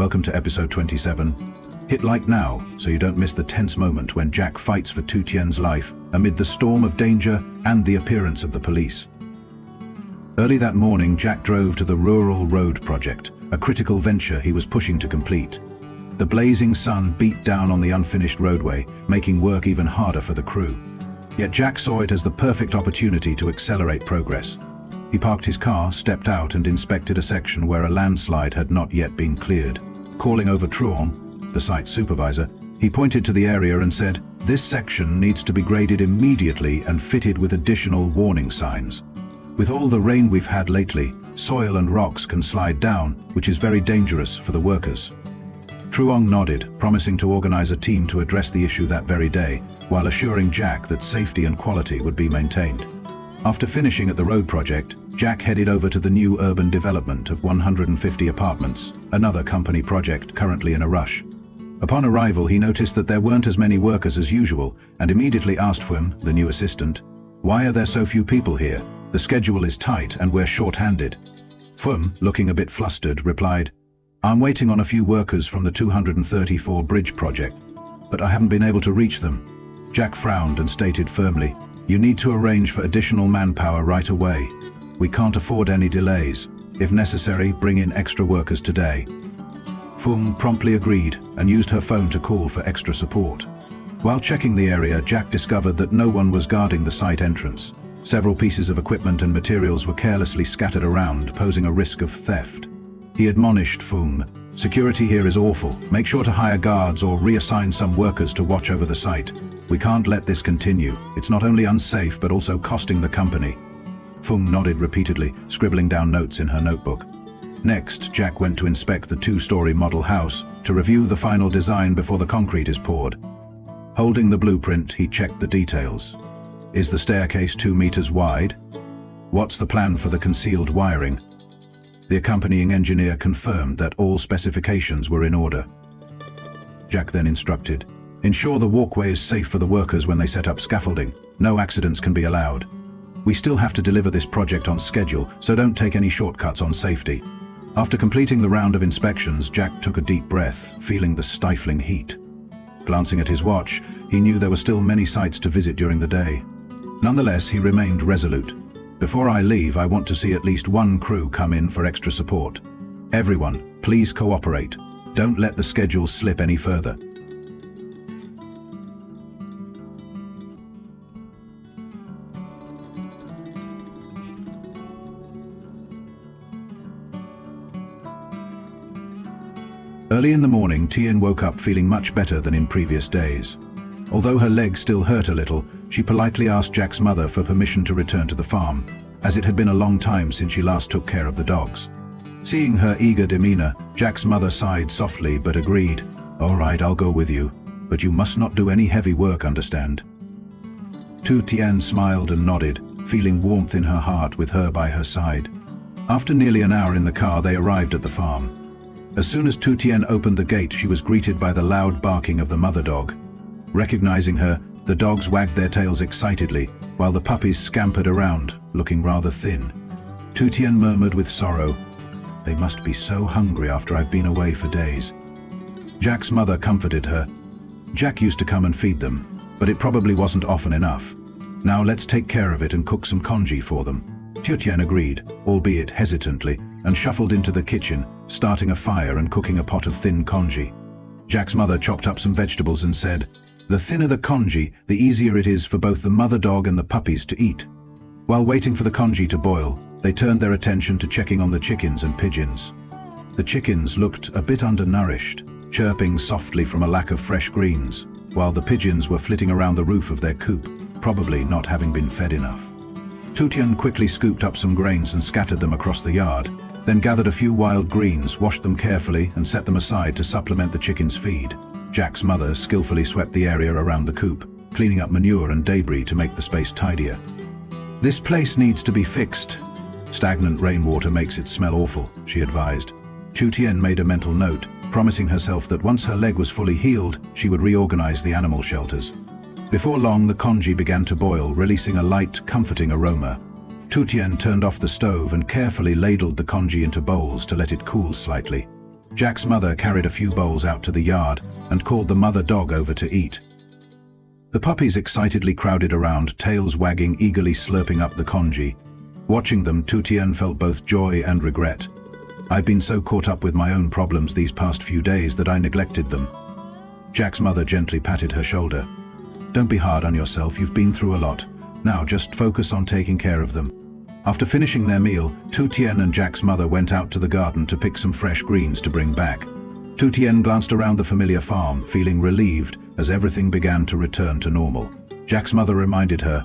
Welcome to episode 27. Hit like now so you don't miss the tense moment when Jack fights for Tu Tien's life amid the storm of danger and the appearance of the police. Early that morning, Jack drove to the Rural Road Project, a critical venture he was pushing to complete. The blazing sun beat down on the unfinished roadway, making work even harder for the crew. Yet Jack saw it as the perfect opportunity to accelerate progress. He parked his car, stepped out and inspected a section where a landslide had not yet been cleared. Calling over Truong, the site supervisor, he pointed to the area and said, "This section needs to be graded immediately and fitted with additional warning signs. With all the rain we've had lately, soil and rocks can slide down, which is very dangerous for the workers." Truong nodded, promising to organize a team to address the issue that very day, while assuring Jack that safety and quality would be maintained. After finishing at the road project, Jack headed over to the new urban development of 150 apartments, another company project currently in a rush. Upon arrival, he noticed that there weren't as many workers as usual and immediately asked Phuc, the new assistant, "Why are there so few people here? The schedule is tight and we're short-handed." Phuc, looking a bit flustered, replied, "I'm waiting on a few workers from the 234 bridge project, but I haven't been able to reach them." Jack frowned and stated firmly, "You need to arrange for additional manpower right away. We can't afford any delays. If necessary, bring in extra workers today." Phuc promptly agreed and used her phone to call for extra support. While checking the area, Jack discovered that no one was guarding the site entrance. Several pieces of equipment and materials were carelessly scattered around, posing a risk of theft. He admonished Phuc, "Security here is awful. Make sure to hire guards or reassign some workers to watch over the site. We can't let this continue. It's not only unsafe but also costing the company." Phuc nodded repeatedly, scribbling down notes in her notebook. Next, Jack went to inspect the two-story model house to review the final design before the concrete is poured. Holding the blueprint, he checked the details. Is the staircase 2 meters wide? What's the plan for the concealed wiring? The accompanying engineer confirmed that all specifications were in order. Jack then instructed, "Ensure the walkway is safe for the workers when they set up scaffolding. No accidents can be allowed. We still have to deliver this project on schedule, so don't take any shortcuts on safety." After completing the round of inspections, Jack took a deep breath, feeling the stifling heat. Glancing at his watch, he knew there were still many sites to visit during the day. Nonetheless, he remained resolute. "Before I leave, I want to see at least one crew come in for extra support. Everyone, please cooperate. Don't let the schedule slip any further." Early in the morning, Tien woke up feeling much better than in previous days. Although her leg still hurt a little, she politely asked Jack's mother for permission to return to the farm, as it had been a long time since she last took care of the dogs. Seeing her eager demeanor, Jack's mother sighed softly but agreed, "All right, I'll go with you, but you must not do any heavy work, understand?" Tu Tien smiled and nodded, feeling warmth in her heart with her by her side. After nearly an hour in the car, they arrived at the farm. As soon as Tu Tien opened the gate, she was greeted by the loud barking of the mother dog. Recognizing her, the dogs wagged their tails excitedly, while the puppies scampered around, looking rather thin. Tu Tien murmured with sorrow, "They must be so hungry after I've been away for days." Jack's mother comforted her. Jack used to come and feed them, but it probably wasn't often enough. "Now let's take care of it and cook some congee for them." Tu Tien agreed, albeit hesitantly, and shuffled into the kitchen, starting a fire and cooking a pot of thin congee. Jack's mother chopped up some vegetables and said, "The thinner the congee, the easier it is for both the mother dog and the puppies to eat." While waiting for the congee to boil, they turned their attention to checking on the chickens and pigeons. The chickens looked a bit undernourished, chirping softly from a lack of fresh greens, while the pigeons were flitting around the roof of their coop, probably not having been fed enough. Tu Tien quickly scooped up some grains and scattered them across the yard, then gathered a few wild greens, washed them carefully, and set them aside to supplement the chickens' feed. Jack's mother skillfully swept the area around the coop, cleaning up manure and debris to make the space tidier. "This place needs to be fixed. Stagnant rainwater makes it smell awful," she advised. Tu Tien made a mental note, promising herself that once her leg was fully healed, she would reorganize the animal shelters. Before long, the congee began to boil, releasing a light, comforting aroma. Tu Tien turned off the stove and carefully ladled the congee into bowls to let it cool slightly. Jack's mother carried a few bowls out to the yard and called the mother dog over to eat. The puppies excitedly crowded around, tails wagging, eagerly slurping up the congee. Watching them, Tu Tien felt both joy and regret. I'd been so caught up with my own problems these past few days that I neglected them. Jack's mother gently patted her shoulder. Don't be hard on yourself, you've been through a lot. Now just focus on taking care of them. After finishing their meal, Tu Tien and Jack's mother went out to the garden to pick some fresh greens to bring back. Tu Tien glanced around the familiar farm, feeling relieved as everything began to return to normal. Jack's mother reminded her,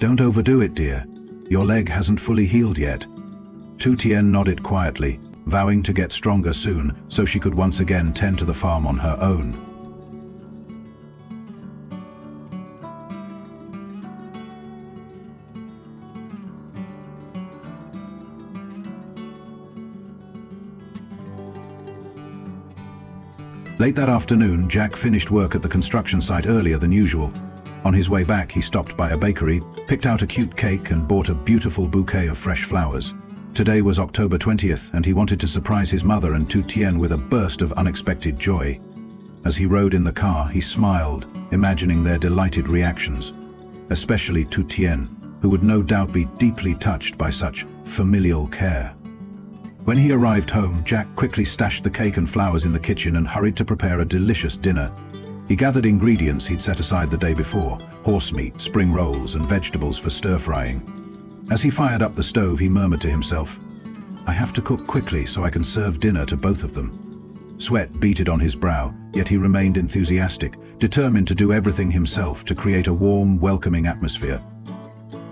"Don't overdo it, dear. Your leg hasn't fully healed yet." Tu Tien nodded quietly, vowing to get stronger soon so she could once again tend to the farm on her own. Late that afternoon, Jack finished work at the construction site earlier than usual. On his way back, he stopped by a bakery, picked out a cute cake and bought a beautiful bouquet of fresh flowers. Today was October 20th, and he wanted to surprise his mother and Tu Tien with a burst of unexpected joy. As he rode in the car, he smiled, imagining their delighted reactions. Especially Tu Tien, who would no doubt be deeply touched by such familial care. When he arrived home, Jack quickly stashed the cake and flowers in the kitchen and hurried to prepare a delicious dinner. He gathered ingredients he'd set aside the day before, horse meat, spring rolls, and vegetables for stir-frying. As he fired up the stove, he murmured to himself, "I have to cook quickly so I can serve dinner to both of them." Sweat beaded on his brow, yet he remained enthusiastic, determined to do everything himself to create a warm, welcoming atmosphere.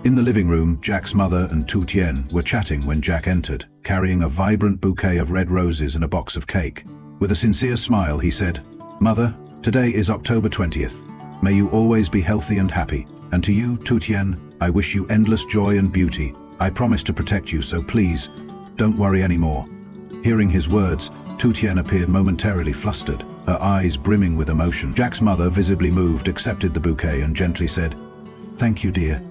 In the living room, Jack's mother and Tu Tien were chatting when Jack entered, carrying a vibrant bouquet of red roses and a box of cake. With a sincere smile, he said, "Mother, today is October 20th. May you always be healthy and happy. And to you, Tu Tien, I wish you endless joy and beauty. I promise to protect you, so please, don't worry anymore." Hearing his words, Tu Tien appeared momentarily flustered, her eyes brimming with emotion. Jack's mother, visibly moved, accepted the bouquet and gently said, "Thank you, dear.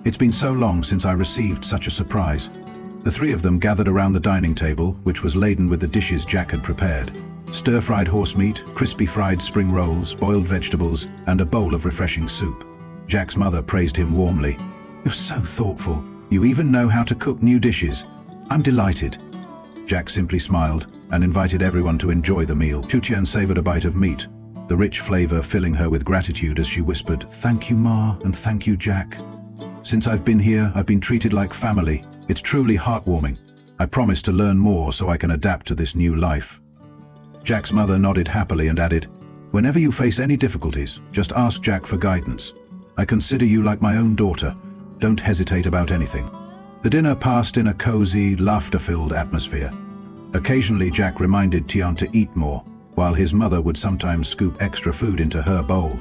It's been so long since I received such a surprise." The three of them gathered around the dining table, which was laden with the dishes Jack had prepared. Stir-fried horse meat, crispy fried spring rolls, boiled vegetables, and a bowl of refreshing soup. Jack's mother praised him warmly. "You're so thoughtful. You even know how to cook new dishes. I'm delighted." Jack simply smiled and invited everyone to enjoy the meal. Tu Tien savored a bite of meat, the rich flavor filling her with gratitude as she whispered, "Thank you, Ma, and thank you, Jack. Since I've been here, I've been treated like family. It's truly heartwarming. I promise to learn more so I can adapt to this new life." Jack's mother nodded happily and added, "Whenever you face any difficulties, just ask Jack for guidance. I consider you like my own daughter. Don't hesitate about anything." The dinner passed in a cozy, laughter-filled atmosphere. Occasionally, Jack reminded Tien to eat more, while his mother would sometimes scoop extra food into her bowl.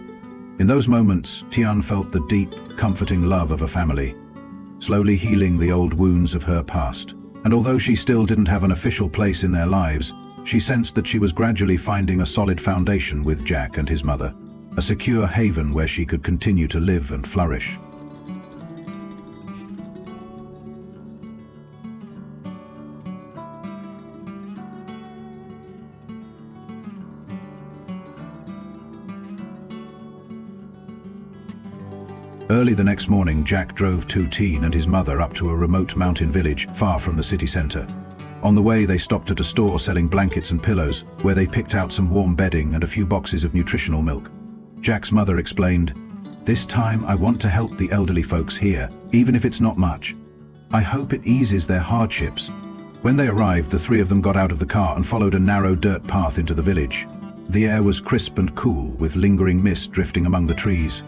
In those moments, Tien felt the deep, comforting love of a family, slowly healing the old wounds of her past. And although she still didn't have an official place in their lives, she sensed that she was gradually finding a solid foundation with Jack and his mother, a secure haven where she could continue to live and flourish. Early the next morning, Jack drove Tu Tien and his mother up to a remote mountain village far from the city center. On the way, they stopped at a store selling blankets and pillows, where they picked out some warm bedding and a few boxes of nutritional milk. Jack's mother explained, "This time I want to help the elderly folks here, even if it's not much. I hope it eases their hardships." When they arrived, the three of them got out of the car and followed a narrow dirt path into the village. The air was crisp and cool, with lingering mist drifting among the trees.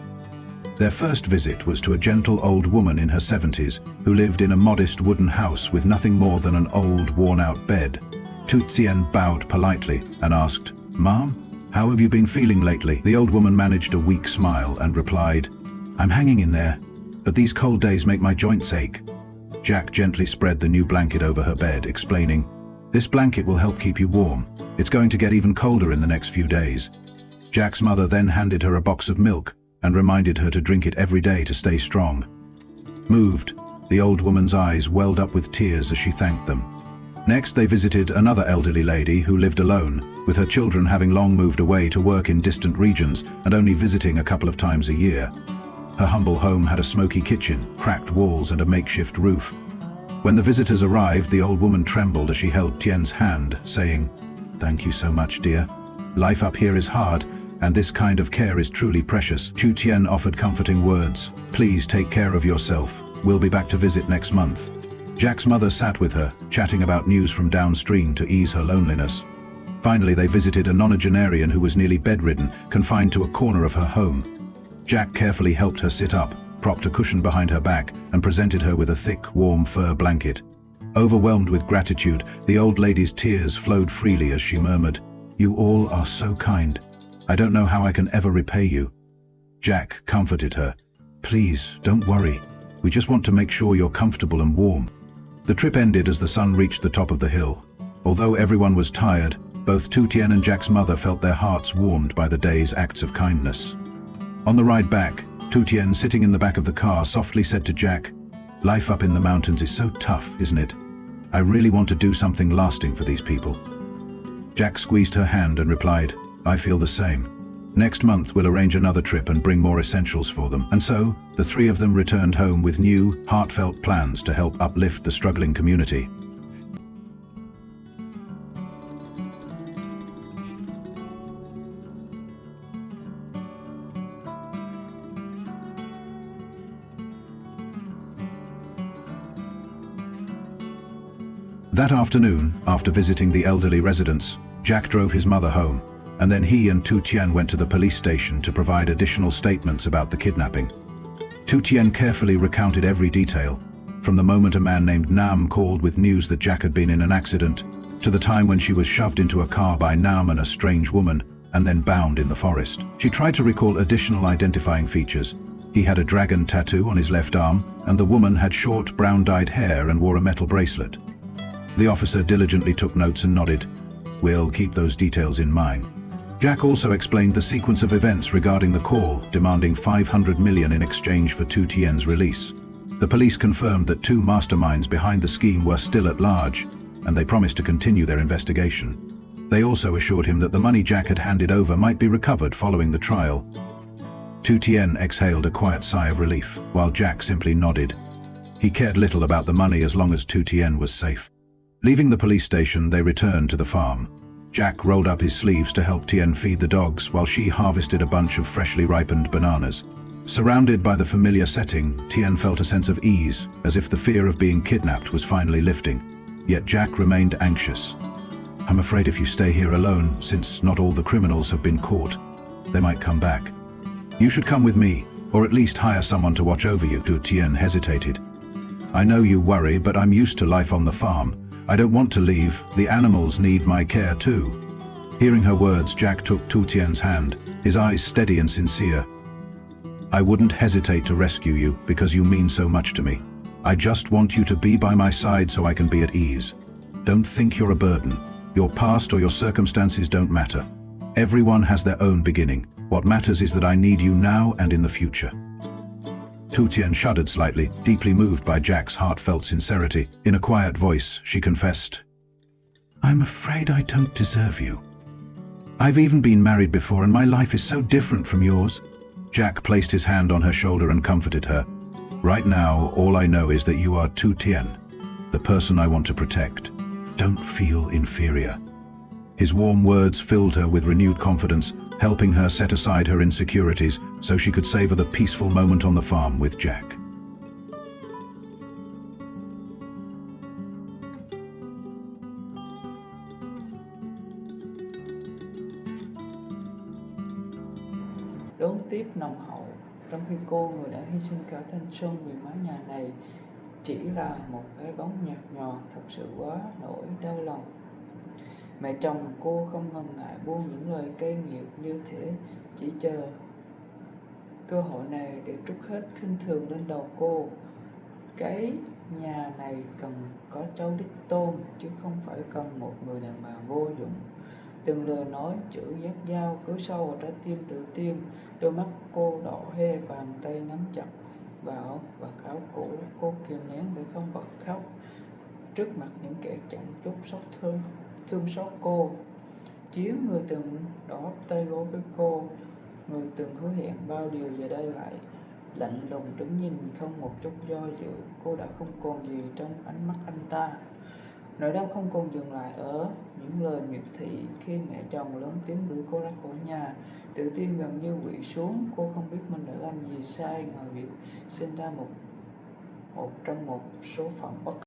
Their first visit was to a gentle old woman in her 70s who lived in a modest wooden house with nothing more than an old, worn-out bed. Tu Tien bowed politely and asked, "Ma'am, how have you been feeling lately?" The old woman managed a weak smile and replied, "I'm hanging in there, but these cold days make my joints ache." Jack gently spread the new blanket over her bed, explaining, "This blanket will help keep you warm. It's going to get even colder in the next few days." Jack's mother then handed her a box of milk and reminded her to drink it every day to stay strong. Moved, the old woman's eyes welled up with tears as she thanked them. Next, they visited another elderly lady who lived alone, with her children having long moved away to work in distant regions and only visiting a couple of times a year. Her humble home had a smoky kitchen, cracked walls, and a makeshift roof. When the visitors arrived, the old woman trembled as she held Tien's hand, saying, "Thank you so much, dear. Life up here is hard, and this kind of care is truly precious." Ly Tu Tien offered comforting words. "Please take care of yourself. We'll be back to visit next month." Jack's mother sat with her, chatting about news from downstream to ease her loneliness. Finally, they visited a nonagenarian who was nearly bedridden, confined to a corner of her home. Jack carefully helped her sit up, propped a cushion behind her back, and presented her with a thick, warm fur blanket. Overwhelmed with gratitude, the old lady's tears flowed freely as she murmured, "You all are so kind. I don't know how I can ever repay you." Jack comforted her. "Please, don't worry. We just want to make sure you're comfortable and warm." The trip ended as the sun reached the top of the hill. Although everyone was tired, both Tu Tien and Jack's mother felt their hearts warmed by the day's acts of kindness. On the ride back, Tu Tien, sitting in the back of the car, softly said to Jack, "Life up in the mountains is so tough, isn't it? I really want to do something lasting for these people." Jack squeezed her hand and replied, "I feel the same. Next month we'll arrange another trip and bring more essentials for them." And so, the three of them returned home with new, heartfelt plans to help uplift the struggling community. That afternoon, after visiting the elderly residents, Jack drove his mother home, and then he and Tu Tien went to the police station to provide additional statements about the kidnapping. Tu Tien carefully recounted every detail, from the moment a man named Nam called with news that Jack had been in an accident, to the time when she was shoved into a car by Nam and a strange woman, and then bound in the forest. She tried to recall additional identifying features. He had a dragon tattoo on his left arm, and the woman had short, brown-dyed hair and wore a metal bracelet. The officer diligently took notes and nodded. "We'll keep those details in mind." Jack also explained the sequence of events regarding the call, demanding 500 million in exchange for Tu Tien's release. The police confirmed that two masterminds behind the scheme were still at large, and they promised to continue their investigation. They also assured him that the money Jack had handed over might be recovered following the trial. Tu Tien exhaled a quiet sigh of relief, while Jack simply nodded. He cared little about the money as long as Tu Tien was safe. Leaving the police station, they returned to the farm. Jack rolled up his sleeves to help Tien feed the dogs while she harvested a bunch of freshly ripened bananas. Surrounded by the familiar setting, Tien felt a sense of ease, as if the fear of being kidnapped was finally lifting. Yet Jack remained anxious. "I'm afraid if you stay here alone, since not all the criminals have been caught, they might come back. You should come with me, or at least hire someone to watch over you." Tu Tien hesitated. "I know you worry, but I'm used to life on the farm. I don't want to leave. The animals need my care too." Hearing her words, Jack took Tu Tien's hand, his eyes steady and sincere. "I wouldn't hesitate to rescue you because you mean so much to me. I just want you to be by my side so I can be at ease. Don't think you're a burden. Your past or your circumstances don't matter. Everyone has their own beginning. What matters is that I need you now and in the future." Tu Tien shuddered slightly, deeply moved by Jack's heartfelt sincerity. In a quiet voice, she confessed, "I'm afraid I don't deserve you. I've even been married before, and my life is so different from yours." Jack placed his hand on her shoulder and comforted her. "Right now, all I know is that you are Tu Tien, the person I want to protect. Don't feel inferior." His warm words filled her with renewed confidence, helping her set aside her insecurities so she could savor the peaceful moment on the farm with Jack. Đón tiếp nồng hậu, trong khi cô, người đã hy sinh cả thanh xuân vì mái nhà này, chỉ là một cái bóng nhạt nhòa, thật sự quá nỗi đau lòng. Mẹ chồng cô không ngần ngại buông những lời cay nghiệt như thế, chỉ chờ cơ hội này để trút hết khinh thường lên đầu cô. Cái nhà này cần có cháu đích tôn, chứ không phải cần một người đàn bà vô dụng. Từng lời nói chữ dắt dao cứ sâu vào trái tim tự Tiên. Đôi mắt cô đỏ hoe, bàn tay nắm chặt vào vạt áo cũ. Cô kìm nén để không bật khóc. trước mặt những kẻ chẳng chút thương xót cô. Chiếu, người từng đỏ tay gối với cô, người từng hứa hẹn bao điều, giờ đây lại lạnh lùng đứng nhìn không một chút do dự. Cô đã không còn gì trong ánh mắt anh ta. Nỗi đau không còn dừng lại ở những lời miệt thị khi mẹ chồng lớn tiếng đuổi cô ra khỏi nhà. Tự tin gần như quỵ xuống, cô không biết mình đã làm gì sai ngoài việc sinh ra một trong một số phận bất